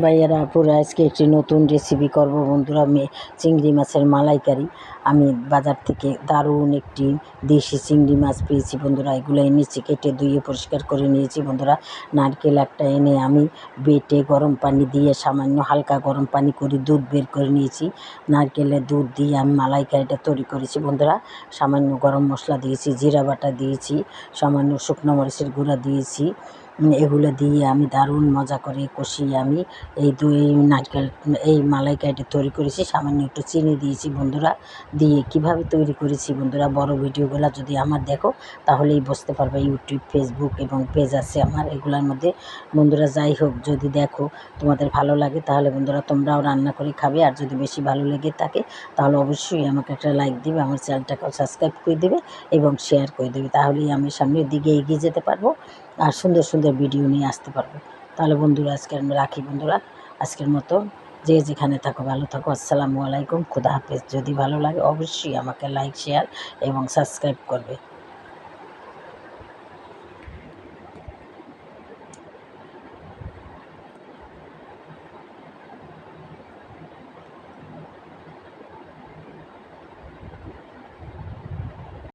ভাইয়ারা আপুরা আজকে একটি নতুন রেসিপি করব বন্ধুরা। চিংড়ি মাছের মালাইকারি। আমি বাজার থেকে দারুণ একটি দেশি চিংড়ি মাছ পেয়েছি বন্ধুরা। এগুলো এনেছি, কেটে ধুয়ে পরিষ্কার করে নিয়েছি বন্ধুরা। নারকেল একটা এনে আমি বেটে গরম পানি দিয়ে সামান্য হালকা গরম পানি করে দুধ বের করে নিয়েছি। নারকেলের দুধ দিয়ে আমি মালাইকারিটা তৈরি করেছি বন্ধুরা। সামান্য গরম মশলা দিয়েছি, জিরা বাটা দিয়েছি, সামান্য শুকনো মরিচের গুঁড়া দিয়েছি। এগুলো দিয়ে আমি দারুণ মজা করে কষিয়ে আমি এই মালাইকারিটা তৈরি করেছি। সামান্য একটু চিনি দিয়েছি বন্ধুরা। দিয়ে কিভাবে তৈরি করেছি বন্ধুরা, বড় ভিডিওগুলো যদি আমার দেখো তাহলেই বুঝতে পারবে। ইউটিউব, ফেসবুক এবং পেজ আছে আমার, এগুলোর মধ্যে বন্ধুরা। যাই হোক, যদি দেখো তোমাদের ভালো লাগে তাহলে বন্ধুরা তোমরাও রান্না করে খাবে। আর যদি বেশি ভালো লেগে থাকে তাহলে অবশ্যই আমাকে একটা লাইক দিবে, আমার চ্যানেলটাকেও সাবস্ক্রাইব করে দেবে এবং শেয়ার করে দেবে। তাহলেই আমি সামনের দিকে এগিয়ে যেতে পারবো আর সুন্দর সুন্দর ভিডিও নিয়ে আসতে পারবো। তাহলে বন্ধুরা আজকে আমি রাখি বন্ধুরা, আজকের মতো। যে যেখানে থাকো ভালো থাকো। আসসালামু আলাইকুম, খুদা হাফেজ। যদি ভালো লাগে অবশ্যই আমাকে লাইক, শেয়ার এবং সাবস্ক্রাইব করবে।